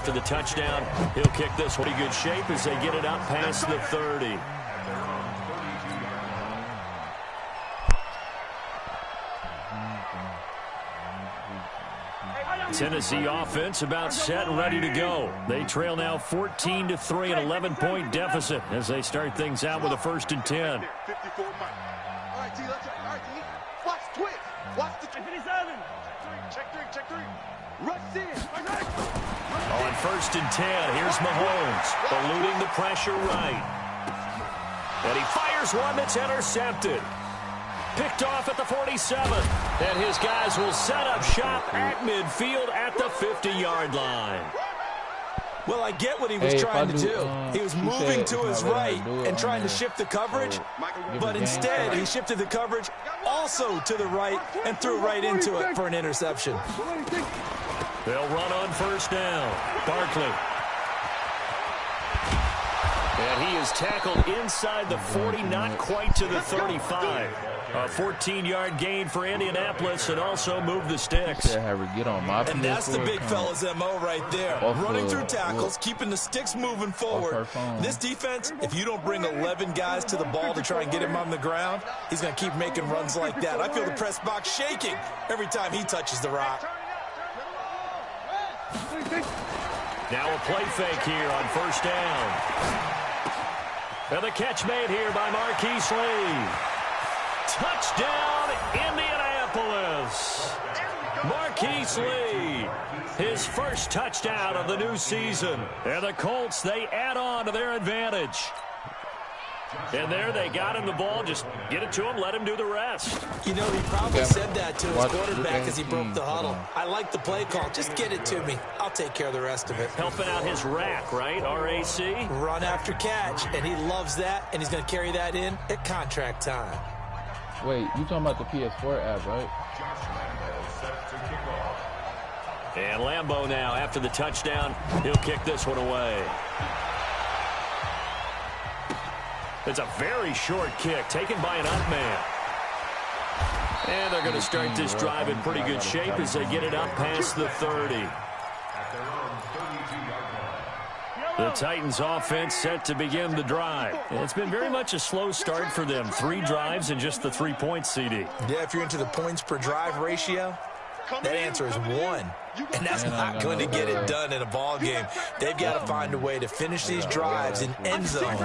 after the touchdown. He'll kick this one in good shape as they get it up past the 30. Tennessee offense about set and ready to go. They trail now 14-3, an 11-point deficit as they start things out with a 1st and 10. All right, T, let's watch twitch. Watch the 57. Check three. Rush in. On 1st and 10, here's Mahomes, eluding the pressure right. And he fires one that's intercepted. Picked off at the 47. And his guys will set up shop at midfield at the 50-yard line. Well, I get what he was trying to do. He was moving to his right and trying to shift the coverage, but instead he shifted the coverage also to the right and threw right into it for an interception. They'll run on 1st down. Barkley. And he is tackled inside the 40, not quite to the 35. A 14-yard gain for Indianapolis and also move the sticks. And that's the big fella's MO right there. Running through tackles, keeping the sticks moving forward. This defense, if you don't bring 11 guys to the ball to try and get him on the ground, he's going to keep making runs like that. I feel the press box shaking every time he touches the rock. Now a play fake here on 1st down. And the catch made here by Marquise Lee. Touchdown, Indianapolis. Marquise Lee, his first touchdown of the new season. And the Colts, they add on to their advantage. And there they got him the ball. Just get it to him, let him do the rest. You know, he probably said that to his quarterback as he broke the huddle. I like the play call. Just get it to me. I'll take care of the rest of it. Helping out his rack, right? R-A-C? Run after catch, and he loves that, and he's going to carry that in at contract time. Wait, you talking about the PS4 app, right? And Lambeau now, after the touchdown, he'll kick this one away. It's a very short kick taken by an up man. And they're going to start this drive in pretty good shape as they get it up past the 30. The Titans offense set to begin the drive. It's been very much a slow start for them. 3 drives and just the 3 points, CD. Yeah, if you're into the points per drive ratio, that answer is 1. And that's not going to get it done in a ball game. They've got to find a way to finish these drives in end zones,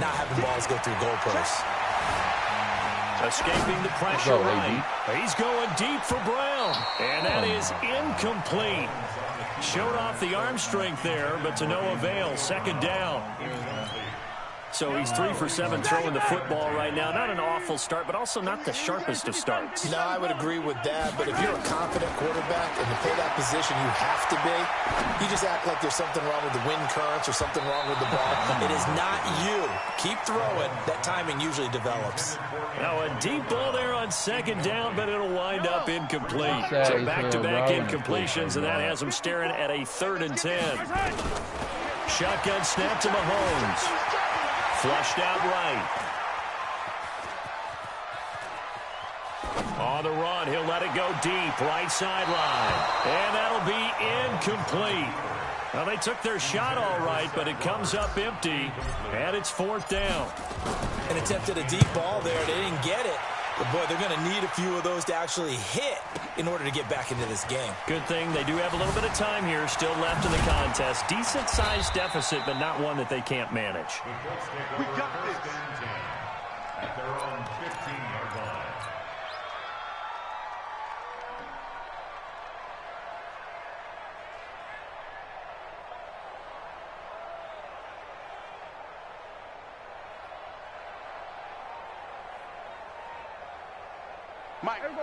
not having balls go through goalposts. Escaping the pressure right. He's going deep for Brown. And that is incomplete. Showed off the arm strength there, but to no avail. 2nd down. So he's 3 for 7 throwing the football right now. Not an awful start, but also not the sharpest of starts. No, I would agree with that. But if you're a confident quarterback and to play that position you have to be, you just act like there's something wrong with the wind currents or something wrong with the ball. It is not you. Keep throwing. That timing usually develops. Now a deep ball there on 2nd down, but it'll wind up incomplete. So back-to-back incompletions, and that has him staring at a 3rd and 10. Shotgun snap to Mahomes. Flushed out right. On the run, he'll let it go deep, right sideline. And that'll be incomplete. Well, they took their shot all right, but it comes up empty, and it's 4th down. And attempted a deep ball there. They didn't get it. But, boy, they're going to need a few of those to actually hit in order to get back into this game. Good thing they do have a little bit of time here still left in the contest. Decent-sized deficit, but not one that they can't manage. We got this. At their own 15-yard line.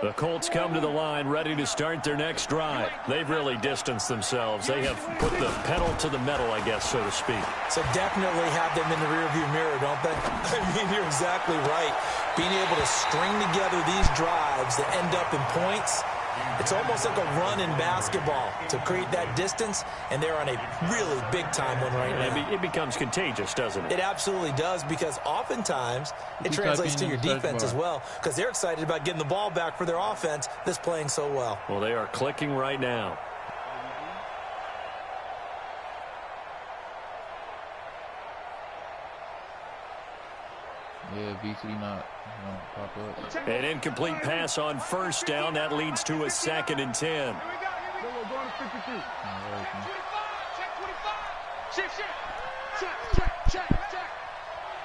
The Colts come to the line ready to start their next drive. They've really distanced themselves. They have put the pedal to the metal, I guess, so to speak. So definitely have them in the rearview mirror, don't they? I mean, you're exactly right. Being able to string together these drives that end up in points, it's almost like a run in basketball to create that distance, and they're on a really big-time one right now. It becomes contagious, doesn't it? It absolutely does, because oftentimes it translates to your defense as well, because they're excited about getting the ball back for their offense that's playing so well. Well, they are clicking right now. Yeah, VC not pop up. An incomplete pass on first down. That leads to a 2nd and 10.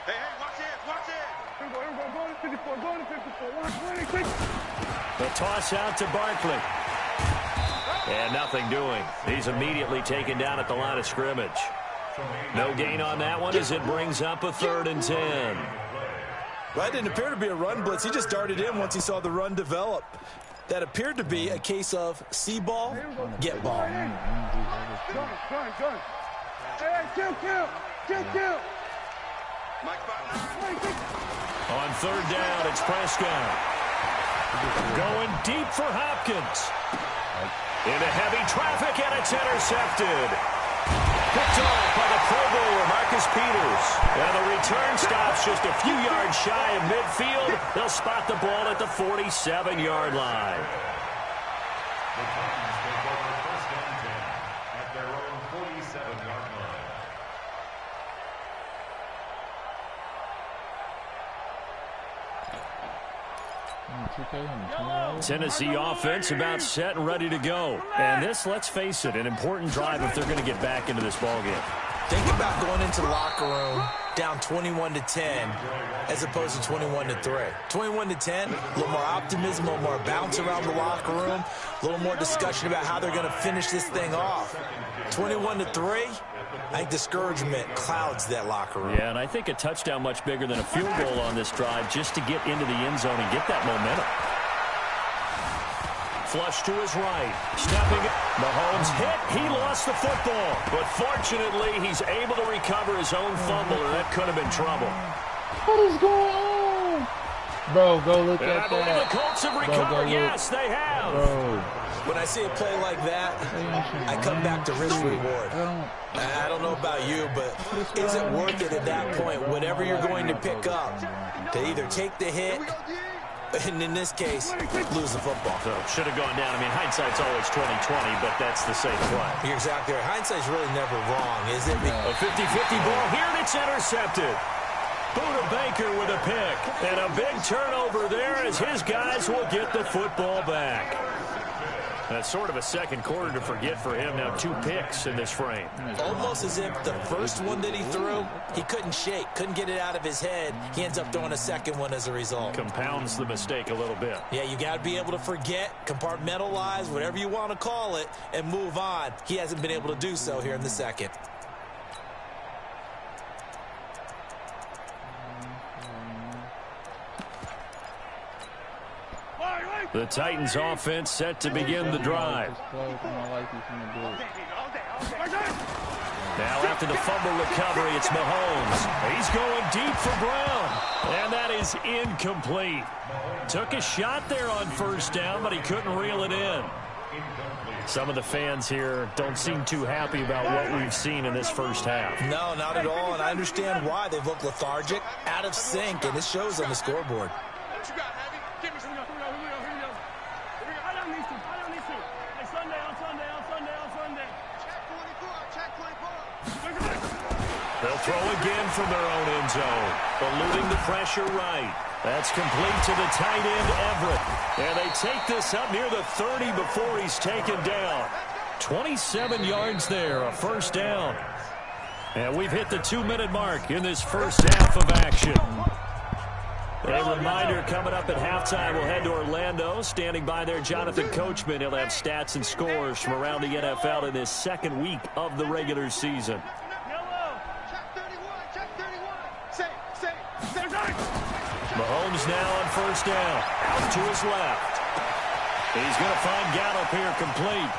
Hey, watch it. The toss out to Barkley. And nothing doing. He's immediately taken down at the line of scrimmage. No gain on that one as it brings up a 3rd and 10. Well, it didn't appear to be a run blitz. He just darted in once he saw the run develop. That appeared to be a case of see ball, get ball. Gun. Hey, kill. On 3rd down, it's Prescott. Going deep for Hopkins. Into heavy traffic, and it's intercepted. Picked off by the Pro Bowler, Marcus Peters. And the return stops just a few yards shy of midfield. They'll spot the ball at the 47-yard line. The Titans take over 1st and 10 at their own 47-yard line. Tennessee offense about set and ready to go. And this, let's face it, an important drive if they're going to get back into this ballgame. Think about going into the locker room down 21-10 as opposed to 21-3. 21-10, a little more optimism, a little more bounce around the locker room, a little more discussion about how they're going to finish this thing off. 21-3, I think discouragement clouds that locker room. Yeah, and I think a touchdown much bigger than a field goal on this drive just to get into the end zone and get that momentum. Flush to his right. Stepping. Mahomes hit. He lost the football. But fortunately, he's able to recover his own fumble, or that could have been trouble. What is going on? Bro, go look And at I believe that. the Colts have recovered. Yes, they have. Bro. When I see a play like that, I come back to risk reward. I don't know about you, but is it worth it at that point, whatever you're going to pick up, to either take the hit, and in this case, lose the football? So should have gone down. I mean, hindsight's always 20/20, but that's the safe play. You're exactly right. Hindsight's really never wrong, is it? A 50-50 ball here, and it's intercepted. Buda Baker with a pick. And a big turnover there as his guys will get the football back. That's sort of a second quarter to forget for him. Now 2 picks in this frame. Almost as if the first one that he threw, he couldn't shake, couldn't get it out of his head. He ends up throwing a second one as a result. Compounds the mistake a little bit. Yeah, you got to be able to forget, compartmentalize, whatever you want to call it, and move on. He hasn't been able to do so here in the second. The Titans offense set to begin the drive. Now after the fumble recovery, it's Mahomes. He's going deep for Brown. And that is incomplete. Took a shot there on first down, but he couldn't reel it in. Some of the fans here don't seem too happy about what we've seen in this first half. No, not at all, and I understand why. They've looked lethargic, out of sync, and it shows on the scoreboard. What you got, Heavy? Give me some. Here we go. I don't need to. Hey, Sunday. Check 24. They'll throw again from their own end zone. Eluding the pressure right. That's complete to the tight end, Everett. And they take this up near the 30 before he's taken down. 27 yards there, a first down. And we've hit the 2-minute mark in this first half of action. A reminder, coming up at halftime, we'll head to Orlando. Standing by there, Jonathan Coachman. He'll have stats and scores from around the NFL in this second week of the regular season. Mahomes now on first down. Out to his left. He's going to find Gallup here complete.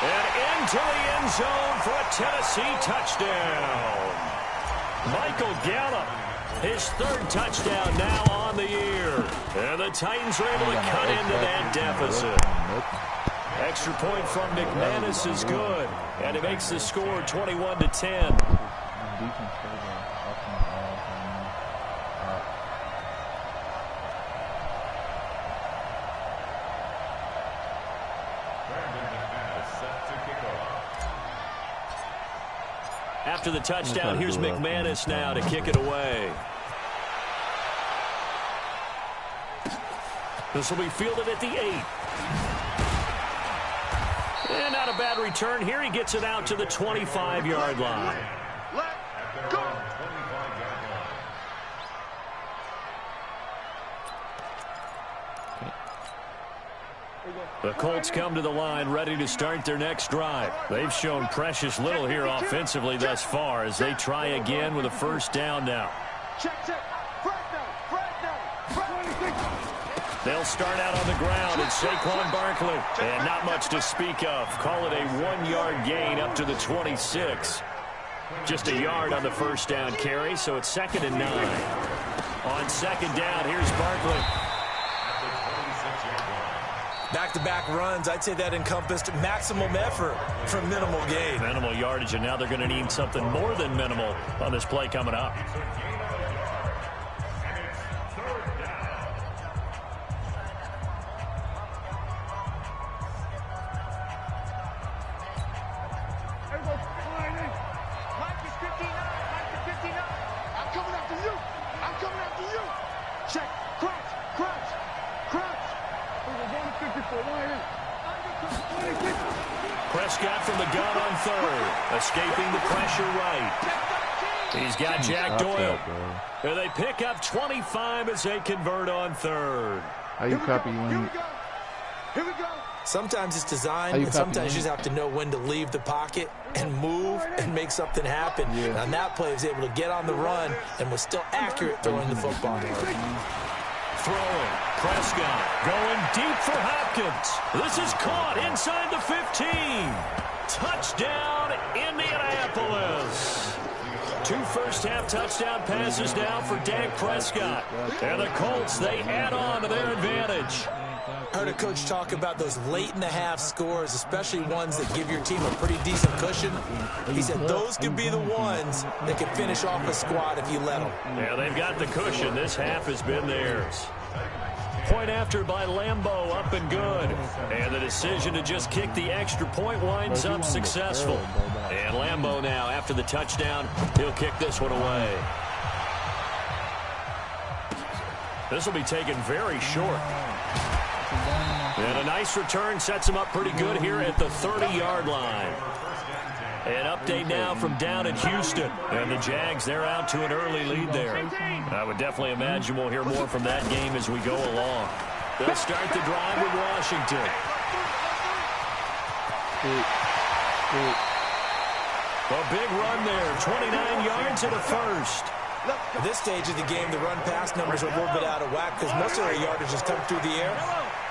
And into the end zone for a Tennessee touchdown. Michael Gallup, his 3rd touchdown now on the year. And the Titans are able to cut into that deficit. Extra point from McManus is good. And it makes the score 21-10. After the touchdown, here's McManus now to kick it away. This will be fielded at the 8. And not a bad return here. He gets it out to the 25-yard line. Let go. The Colts come to the line ready to start their next drive. They've shown precious little here offensively thus far as they try again with a first down now. They'll start out on the ground, and Saquon Barkley. And not much to speak of. Call it a 1-yard gain up to the 26. Just a yard on the first down carry, so it's 2nd and 9. On second down, here's Barkley. Back-to-back runs, I'd say that encompassed maximum effort for minimal gain. Minimal yardage, and now they're going to need something more than minimal on this play coming up. Prescott from the gun on 3rd, escaping the pressure right. He's got Jack Doyle. And they pick up 25 as they convert on 3rd. How you copy when you... Here we go. Sometimes it's designed, and sometimes you just have to know when to leave the pocket and move and make something happen. Yeah. And that play was able to get on the run and was still accurate throwing the football. Throwing. Prescott going deep for Hopkins. This is caught inside the 15. Touchdown, Indianapolis. 2 first-half touchdown passes now for Dak Prescott. And the Colts, they add on to their advantage. I heard a coach talk about those late-in-the-half scores, especially ones that give your team a pretty decent cushion. He said those could be the ones that can finish off a squad if you let them. Yeah, they've got the cushion. This half has been theirs. Point after by Lambeau, up and good. And the decision to just kick the extra point winds up successful. And Lambeau now, after the touchdown, he'll kick this one away. This will be taken very short. And a nice return sets him up pretty good here at the 30-yard line. An update now from down in Houston. And the Jags, they're out to an early lead there. I would definitely imagine we'll hear more from that game as we go along. They'll start the drive with Washington. A big run there, 29 yards and a first. At this stage of the game, the run-pass numbers are a little bit out of whack because most of their yardage has come through the air.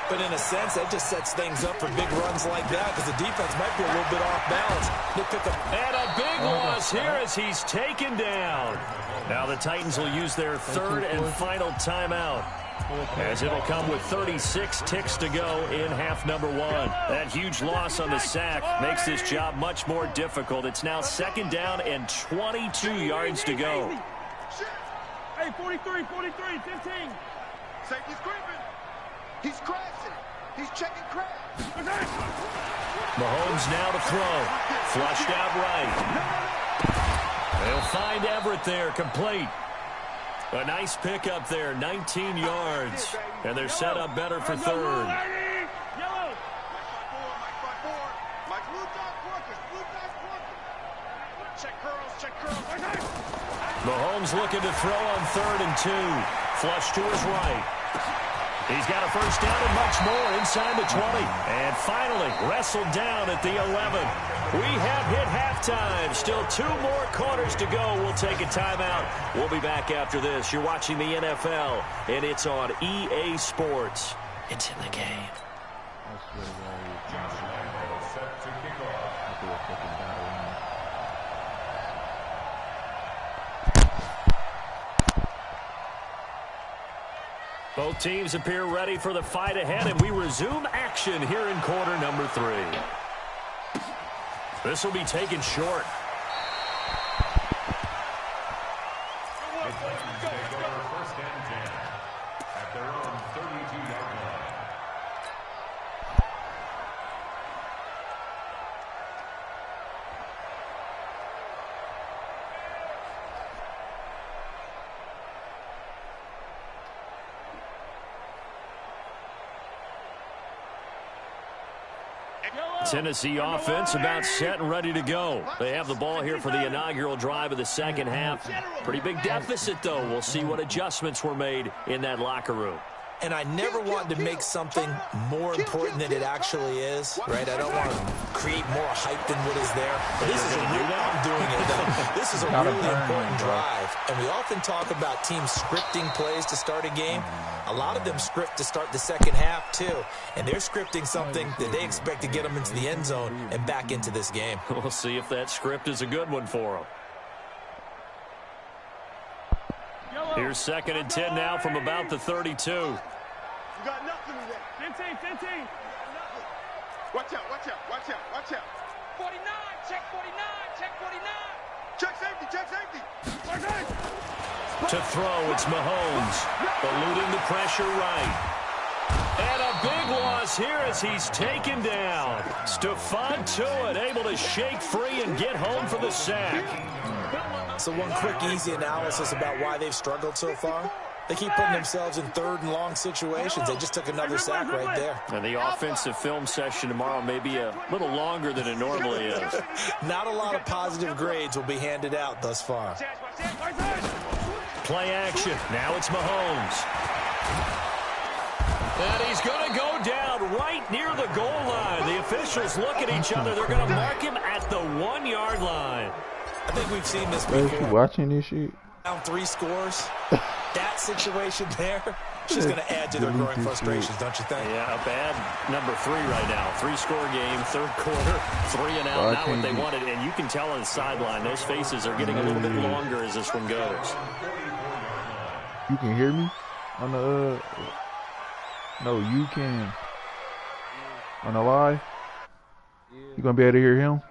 But in a sense, that just sets things up for big runs like that because the defense might be a little bit off balance. They pick up. And a big loss here as he's taken down. Now the Titans will use their 3rd and final timeout, as it'll come with 36 ticks to go in half number 1. That huge loss on the sack makes this job much more difficult. It's now 2nd down and 22 yards to go. Hey, 43, 15. Safety's creeping. He's crashing. He's checking crash. Mahomes now to throw. Flushed out right. They'll find Everett there, complete. A nice pickup there, 19 yards. And they're set up better for 3rd. Mahomes looking to throw on 3rd and 2. Flush to his right. He's got a first down and much more inside the 20. And finally wrestled down at the 11. We have hit halftime. Still 2 more quarters to go. We'll take a timeout. We'll be back after this. You're watching the NFL, and it's on EA Sports. It's in the game. Set to kick off. Both teams appear ready for the fight ahead, and we resume action here in quarter number 3. This will be taken short. The Titans take over 1st and 10 at their own 32-yard line. Tennessee offense about set and ready to go. They have the ball here for the inaugural drive of the second half. Pretty big deficit, though. We'll see what adjustments were made in that locker room. And I never want to make something more important than it actually is, right? I don't want to create more hype than what is there. But this is a real, I'm doing it, though. This is a really important drive. And we often talk about teams scripting plays to start a game. A lot of them script to start the second half, too. And they're scripting something that they expect to get them into the end zone and back into this game. We'll see if that script is a good one for them. Here's 2nd and 10 now from about the 32. You got nothing in there. 15. Watch out. 49, check 49. Check safety. To throw, it's Mahomes, eluding the pressure right. And a big loss here as he's taken down. Stephon Tuitt able to shake free and get home for the sack. So one quick, easy analysis about why they've struggled so far. They keep putting themselves in 3rd and long situations. They just took another sack right there. And the offensive film session tomorrow may be a little longer than it normally is. Not a lot of positive grades will be handed out thus far. Play action. Now it's Mahomes. And he's going to go down right near the goal line. The officials look at each other. They're going to mark him at the 1-yard line. I think we've seen this before. You watching this shit? Down 3 scores. That situation there, she's going to add to their growing frustrations, don't you think? Yeah, a bad number 3 right now. 3-score game, 3rd quarter, 3 and out. Not what they wanted, and you can tell on the sideline, those faces are getting a little bit longer as this one goes. You can hear me on the no, you can on the live. You gonna be able to hear him?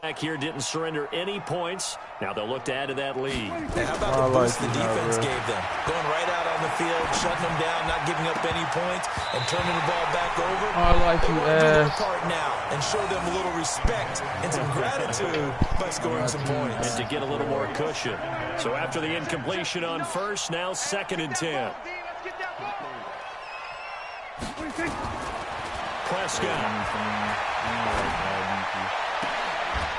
Back here didn't surrender any points. Now they'll look to add to that lead. Hey, how about the boost the defense gave them? Going right out on the field, shutting them down, not giving up any points, and turning the ball back over. I like they you, want to do their part now and show them a little respect and some gratitude by scoring some points. And to get a little more cushion. So after the incompletion on first, now 2nd and 10. Prescott.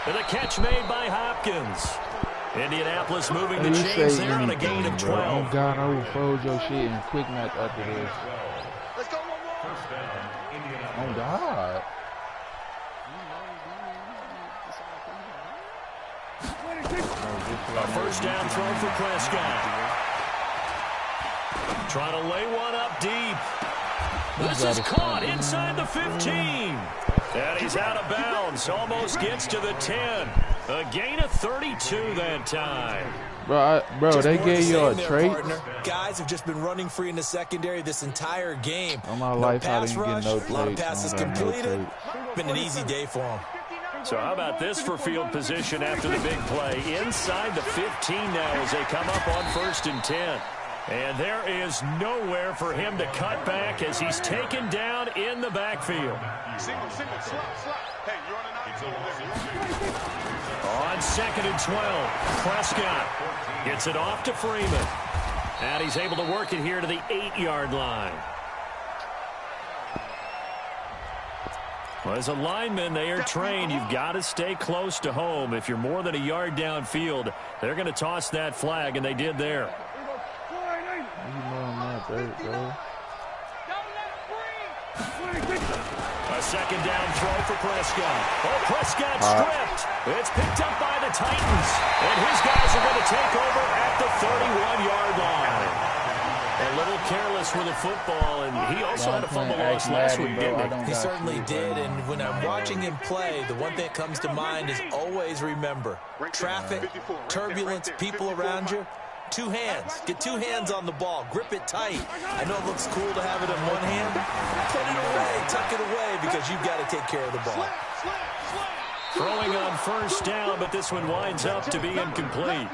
And the catch made by Hopkins. Indianapolis moving the chains there on a gain of 12. Oh, God, I will fold your shit in quick match after this. Let's go, one more. Oh, God. A 1st down throw for Prescott. Trying to lay one up deep. This is caught inside the 15. And he's out of bounds. Almost gets to the 10. A gain of 32 that time. Bro, they gave you a trait. Guys have just been running free in the secondary this entire game. On my life, I didn't rush, get no a lot of passes completed. Been an easy day for them. So how about this for field position after the big play? Inside the 15 now as they come up on 1st and 10. And there is nowhere for him to cut back as he's taken down in the backfield. Single, slap. Hey, you're on On 2nd and 12, Prescott gets it off to Freeman. And he's able to work it here to the 8-yard line. Well, as a lineman, they are trained. You've got to stay close to home. If you're more than a yard downfield, they're going to toss that flag, and they did there. You know I'm not that, bro. A 2nd down throw for Prescott. Oh, Prescott stripped. It's picked up by the Titans. And his guys are going to take over at the 31-yard line. A little careless with the football, and he also had a fumble loss last week, didn't he? He certainly did, and when I'm watching him play, the one thing that comes to mind is always remember, traffic, turbulence, people around you. 2 hands. Get 2 hands on the ball. Grip it tight. I know it looks cool to have it in one hand. Put it away. Tuck it away because you've got to take care of the ball. Throwing on first down, but this one winds up to be incomplete.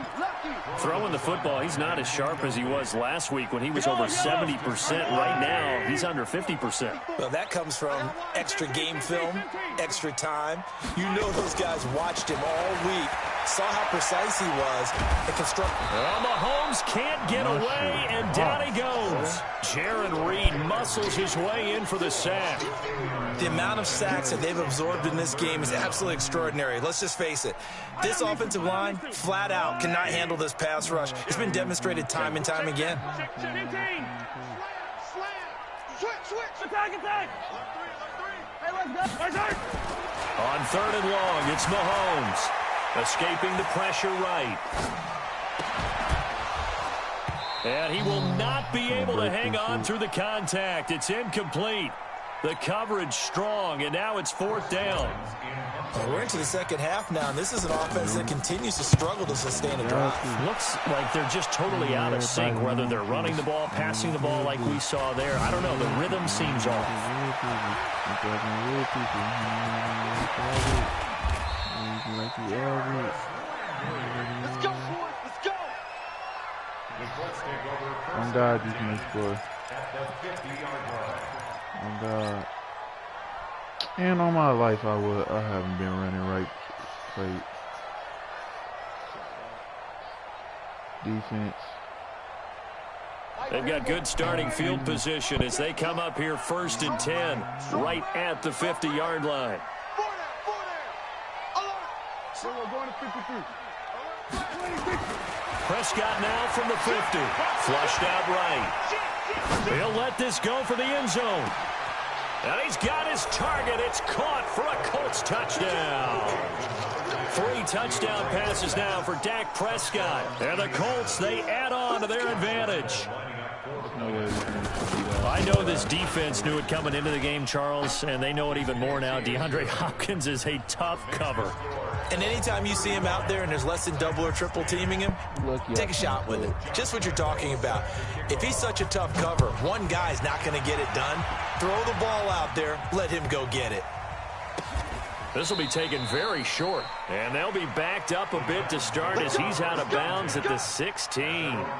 Throwing the football, he's not as sharp as he was last week when he was over 70%. Right now, he's under 50%. Well, that comes from extra game film, extra time. You know those guys watched him all week, saw how precise he was, and constructed. Well, Mahomes can't get away, and down he goes. Jaron Reed muscles his way in for the sack. The amount of sacks that they've absorbed in this game is absolutely extraordinary. Let's just face it. This offensive line, flat out, cannot handle this pass rush. It's been demonstrated time and time again. On 3rd and long, it's Mahomes. Escaping the pressure right. And he will not be able to hang on through the contact. It's incomplete. The coverage strong, and now it's 4th down. Well, we're into the second half now, and this is an offense that continues to struggle to sustain a drive. Looks like they're just totally out of sync, whether they're running the ball, passing the ball like we saw there. I don't know. The rhythm seems off. Let's go, boys. Let's go. On God, you can score. At the 50-yard line. On God. And on my life, I haven't been running right. Play defense. They've got good starting field position as they come up here 1st and 10, right at the 50-yard line. So we're going to 53. Prescott now from the 50. Flushed out right. He'll let this go for the end zone. And he's got his target. It's caught for a Colts touchdown. 3 touchdown passes now for Dak Prescott. And the Colts, they add on to their advantage. I know this defense knew it coming into the game, Charles, and they know it even more now. DeAndre Hopkins is a tough cover. And anytime you see him out there and there's less than double or triple teaming him, take a shot with it. Just what you're talking about. If he's such a tough cover, one guy's not going to get it done. Throw the ball out there. Let him go get it. This will be taken very short. And they'll be backed up a bit to start as he's out of bounds at the 16. 16-yard line.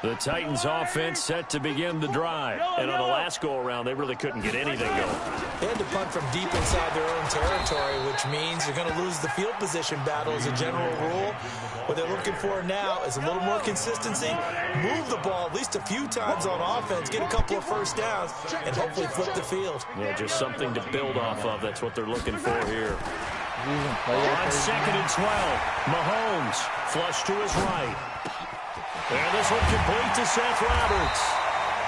The Titans offense set to begin the drive. And on the last go-around, they really couldn't get anything going. They had to punt from deep inside their own territory, which means they're going to lose the field position battle as a general rule. What they're looking for now is a little more consistency, move the ball at least a few times on offense, get a couple of first downs, and hopefully flip the field. Yeah, just something to build off of. That's what they're looking for here. On 2nd and 12, Mahomes flush to his right. And this one complete to Seth Roberts.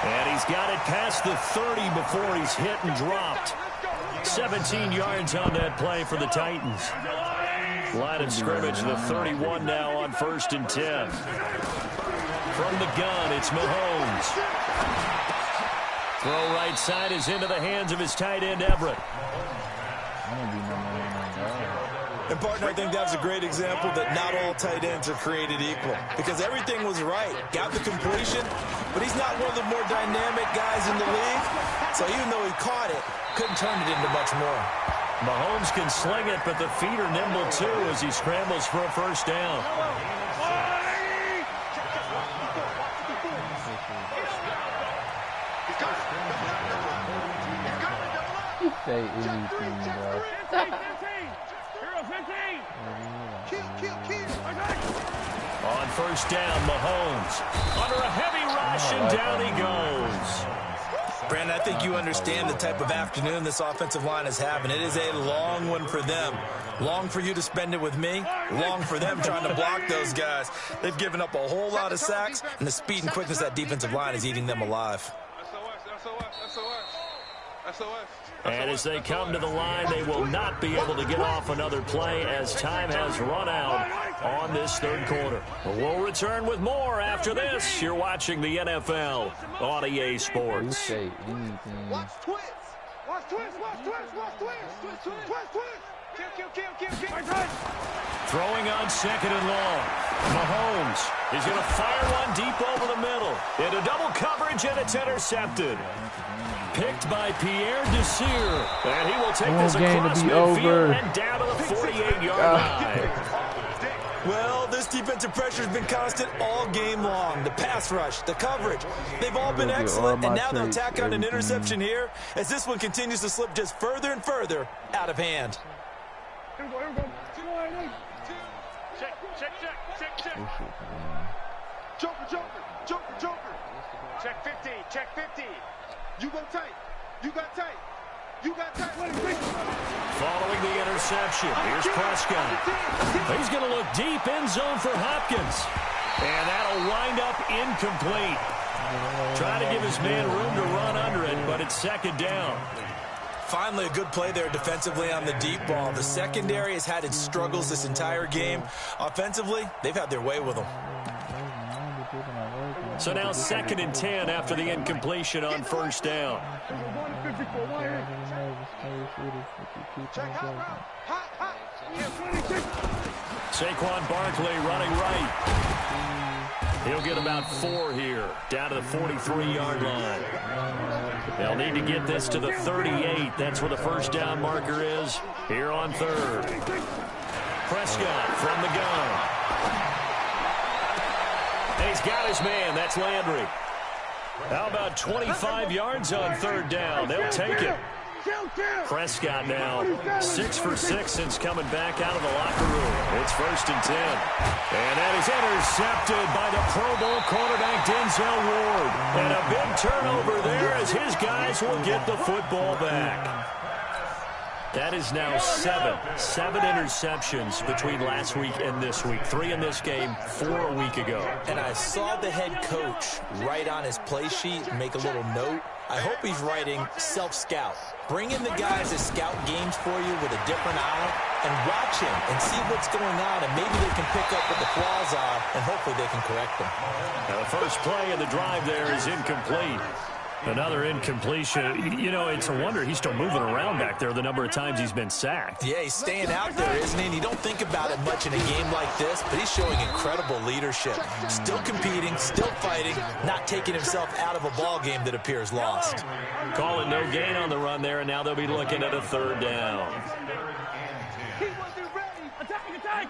And he's got it past the 30 before he's hit and dropped. 17 yards on that play for the Titans. Line of scrimmage, the 31 now on 1st and 10. From the gun, it's Mahomes. Throw right side is into the hands of his tight end, Everett. And, partner, I think that was a great example that not all tight ends are created equal. Because everything was right. Got the completion, but he's not one of the more dynamic guys in the league. So even though he caught it, couldn't turn it into much more. Mahomes can sling it, but the feet are nimble, too, as he scrambles for a first down. Say anything, bro. On first down, Mahomes under a heavy rush, and down he goes. Brandon, I think you understand the type of afternoon this offensive line is having. It is a long one for them. Long for you to spend it with me. Long for them trying to block those guys. They've given up a whole lot of sacks, and the speed and quickness of that defensive line is eating them alive. And as they come to the line, they will not be able to get off another play as time has run out on this 3rd quarter. But we'll return with more after this. You're watching the NFL on EA Sports. Say anything. Watch twist. Watch twist. Watch twist. Watch twist. Twist, twist. Twist, twist. Kill. Throwing on 2nd and long. Mahomes is going to fire one deep over the middle. Into double coverage, and it's intercepted. picked by Pierre Desir. And he will take this game across to be midfield over. and down to the 48-yard line. Well, this defensive pressure has been constant all game long. The pass rush, the coverage, they've all been excellent, and now they'll tack on an interception here as this one continues to slip just further and further out of hand. Here we go. Check. Joker. Check 50. You go tight. You got tight. Following the interception, here's Prescott. He's going to look deep end zone for Hopkins. And that'll wind up incomplete. Trying to give his man room to run under it, but it's second down. Finally, a good play there defensively on the deep ball. The secondary has had its struggles this entire game. Offensively, they've had their way with them. So now 2nd and 10 after the incompletion on first down. Saquon Barkley running right. He'll get about 4 here, down to the 43-yard line. They'll need to get this to the 38. That's where the first down marker is here on 3rd. Prescott from the gun. And he's got his man. That's Landry. How about 25 yards on 3rd down? They'll take it. Prescott now 6 for 6 since coming back out of the locker room. It's 1st and 10. And that is intercepted by the Pro Bowl quarterback Denzel Ward. And a big turnover there as his guys will get the football back. That is now 7 interceptions between last week and this week. 3 in this game, 4 a week ago. And I saw the head coach write on his play sheet and make a little note. I hope he's writing self-scout. Bring in the guys that scout games for you with a different eye and watch him and see what's going on, and maybe they can pick up what the flaws are, and hopefully they can correct them. Now the first play of the drive there is incomplete. Another incompletion. You know, it's a wonder he's still moving around back there the number of times he's been sacked. Yeah, he's staying out there, isn't he? And you don't think about it much in a game like this, but he's showing incredible leadership. Still competing, still fighting, not taking himself out of a ball game that appears lost. Calling no gain on the run there, and now they'll be looking at a 3rd down. He wasn't ready. Attack.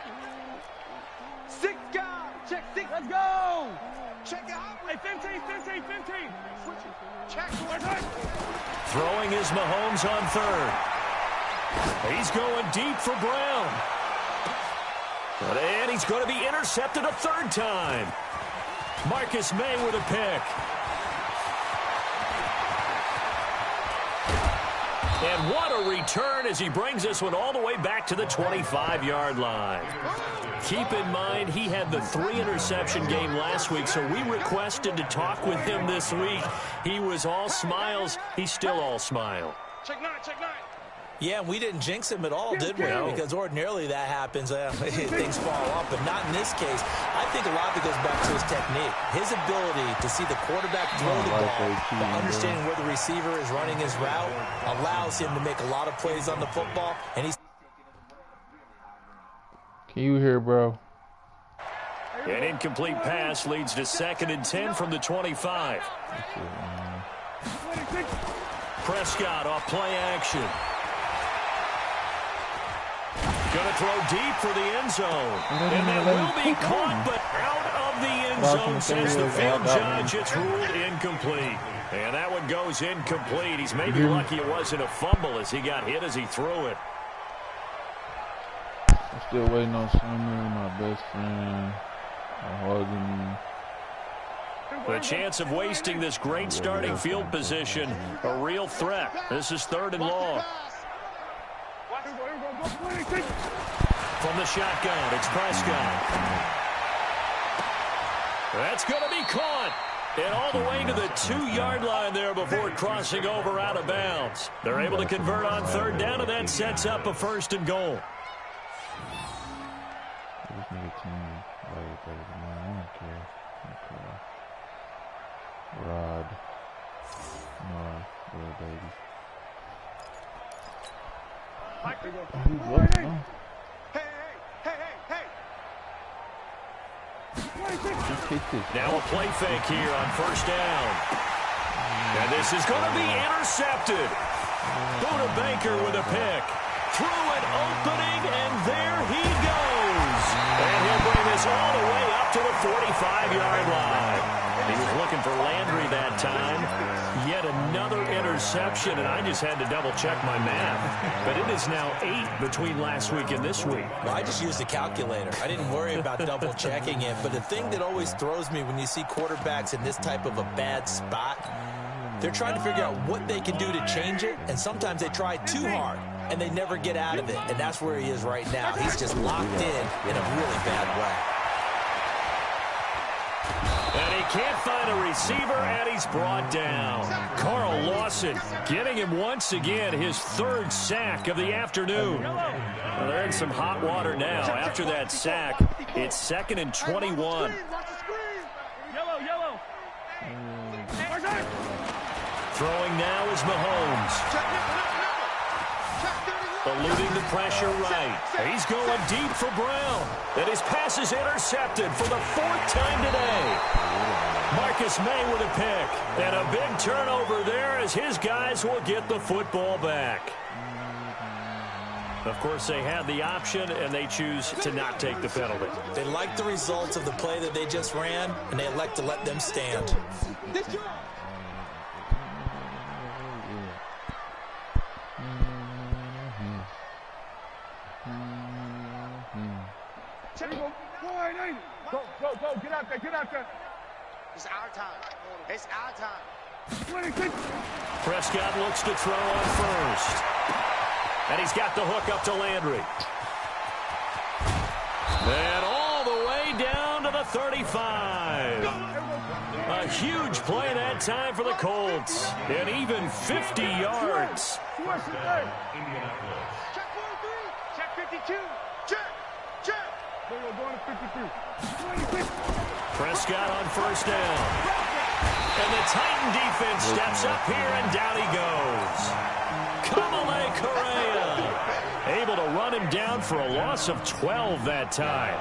6 guys. Check 6. Let's go. Check it out. Hey, 15. Switch it. Check. Throwing is Mahomes on 3rd. He's going deep for Brown. And he's going to be intercepted a 3rd time. Marcus May with a pick. And what a return as he brings this one all the way back to the 25-yard line. Keep in mind, he had the 3-interception game last week, so we requested to talk with him this week. He was all smiles. He's still all smile. Check 9. Yeah, we didn't jinx him at all, did we? No. Because ordinarily that happens. Things fall off, but not in this case. I think a lot of it goes back to his technique. His ability to see the quarterback throw the ball, to understanding where the receiver is running his route, allows him to make a lot of plays on the football. And he's. Can you hear, bro? An incomplete pass leads to 2nd and 10 from the 25. Prescott off play action. Going to throw deep for the end zone. And that will be caught, but out of the end zone, says the field judge. It's ruled incomplete. And that one goes incomplete. He's maybe lucky it wasn't a fumble as he got hit as he threw it. I'm still waiting on Summer, my best friend. Hugging me. The chance of wasting this great starting field position, a real threat. This is 3rd and long. From the shotgun, it's Prescott. That's going to be caught. And all the way to the 2-yard line there before crossing over out of bounds. They're able to convert on 3rd down, and that sets up a 1st and goal. Rod. No, little baby. Hey. Now a play fake here on 1st down. And this is going to be intercepted. Buda Baker with a pick. Through an opening, and there he goes. And he'll bring this all the way up to the 45-yard line. He was looking for Landry that time. Yet another interception, and I just had to double-check my math. But it is now 8 between last week and this week. Well, I just used a calculator. I didn't worry about double-checking it. But the thing that always throws me when you see quarterbacks in this type of a bad spot, they're trying to figure out what they can do to change it, and sometimes they try too hard, and they never get out of it. And that's where he is right now. He's just locked in a really bad way. And he can't find a receiver, and he's brought down. Carl Lawson getting him once again, his 3rd sack of the afternoon. Well, they're in some hot water now. After that sack, it's 2nd and 21. Yellow. Throwing now is Mahomes. Eluding the pressure right. He's going deep for Brown. And his pass is intercepted for the 4th time today. Marcus May with a pick. And a big turnover there as his guys will get the football back. Of course, they had the option, and they choose to not take the penalty. They like the results of the play that they just ran, and they elect to let them stand. Go, get out there. It's our time. Prescott looks to throw on first. And he's got the hook up to Landry. And all the way down to the 35. A huge play that time for the Colts. And even 50 yards. Check 52. Check. Going to 53. Prescott on first down. And the Titan defense steps up here, and down he goes. Kamale Correa able to run him down for a loss of 12 that time.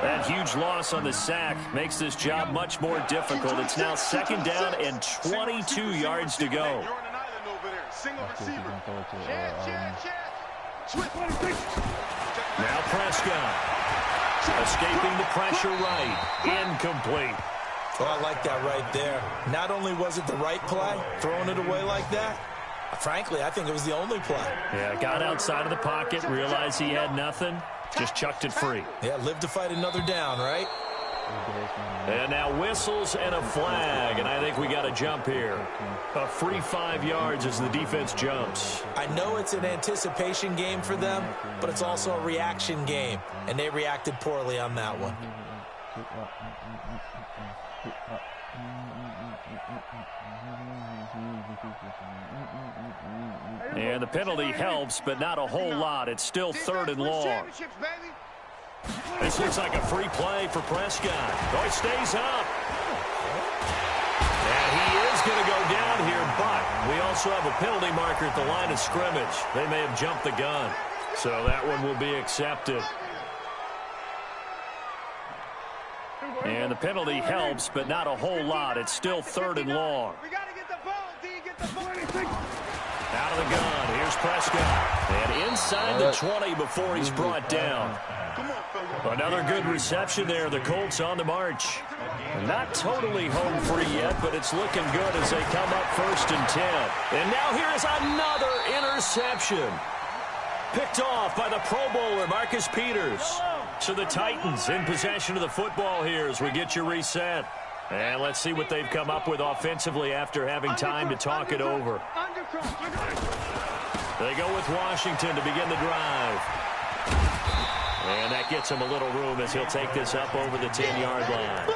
That huge loss on the sack makes this job much more difficult. It's now 2nd down and 22 yards to go. You're on an island over there. Single receiver. Now Prescott. Escaping the pressure right. Incomplete. Well, I like that right there. Not only was it the right play, throwing it away like that, frankly, I think it was the only play. Yeah, got outside of the pocket, realized he had nothing, just chucked it free. Yeah, live to fight another down, right? And now whistles and a flag, and I think we got a jump here. A free 5 yards as the defense jumps. I know it's an anticipation game for them, but it's also a reaction game, and they reacted poorly on that one. And the penalty helps, but not a whole lot. It's still 3rd and long. This looks like a free play for Prescott. Oh, he stays up. And he is going to go down here, but we also have a penalty marker at the line of scrimmage. They may have jumped the gun, so that one will be accepted. And the penalty helps, but not a whole lot. It's still 3rd and long. We got to get the ball, D. Get the ball. Out of the gun. Here's Prescott. And inside the 20 before he's brought down. Another good reception there. The Colts on the march. Not totally home free yet, but it's looking good as they come up 1st and 10. And now here is another interception. Picked off by the Pro Bowler, Marcus Peters. So the Titans in possession of the football here as we get you reset. And let's see what they've come up with offensively after having time to talk it over. They go with Washington to begin the drive. And that gets him a little room as he'll take this up over the 10-yard line.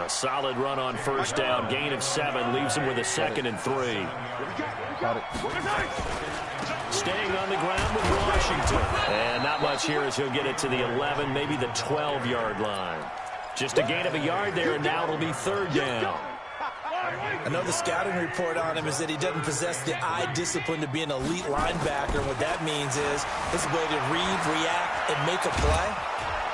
A solid run on first down. Gain of 7 leaves him with a 2nd and 3. Staying on the ground with Washington. And not much here as he'll get it to the 11, maybe the 12-yard line. Just a gain of a yard there, and now it'll be 3rd down. I know the scouting report on him is that he doesn't possess the eye discipline to be an elite linebacker. And what that means is his ability to read, react, and make a play.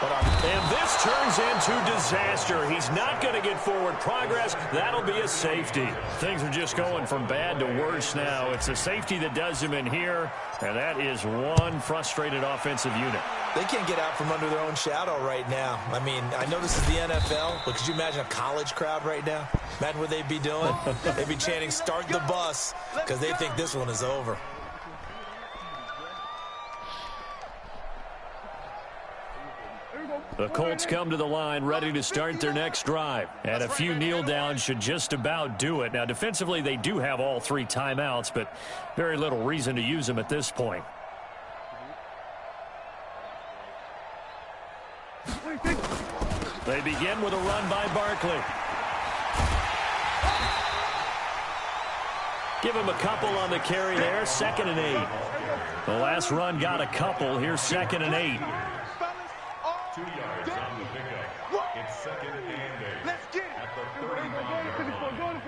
And this turns into disaster. He's not going to get forward progress. That'll be a safety. Things are just going from bad to worse now. It's a safety that does him in here, and that is one frustrated offensive unit. They can't get out from under their own shadow right now. I mean, I know this is the NFL, but could you imagine a college crowd right now? Imagine what they'd be doing. They'd be chanting, "Start the bus," because they think this one is over. The Colts come to the line ready to start their next drive. And a few kneel downs should just about do it. Now, defensively, they do have all 3 timeouts, but very little reason to use them at this point. They begin with a run by Barkley. Give him a couple on the carry there. 2nd and 8. The last run got a couple. Here's 2nd and 8. 2 yards on the pickup. It's 2nd and 8. Let's get it. At the 35-yard line.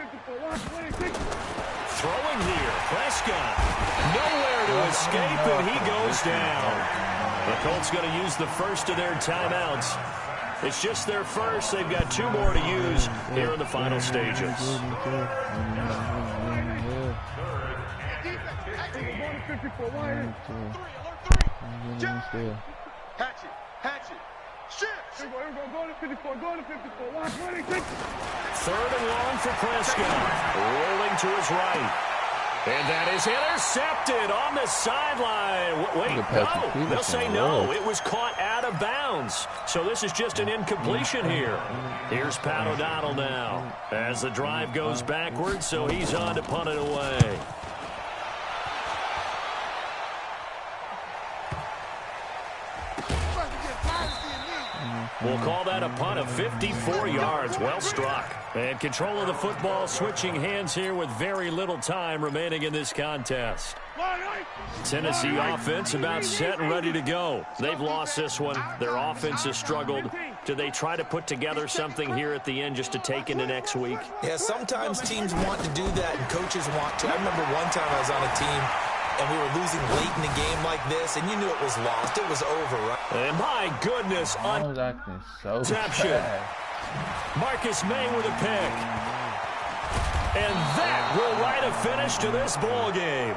Throwing here. Prescott. Nowhere to escape, and he goes down. The Colts going to use the first of their timeouts. It's just their first. They've got 2 more to use here in the final stages. Hatchet. Shift. Go to 54. Go to 54. 3rd and long for Prescott. Rolling to his right. And that is intercepted on the sideline. Wait, no. They'll say no. It was caught out of bounds. So this is just an incompletion here. Here's Pat O'Donnell now as the drive goes backwards, so he's on to punt it away. We'll call that a punt of 54 yards. Well struck. And control of the football switching hands here with very little time remaining in this contest. Tennessee offense about set and ready to go. They've lost this one. Their offense has struggled. Do they try to put together something here at the end just to take into next week? Yeah, sometimes teams want to do that and coaches want to. I remember one time I was on a team and we were losing late in a game like this, and you knew it was lost. It was over, right? And my goodness, I was acting so interception. bad. Marcus May with a pick. And that will write a finish to this ball game.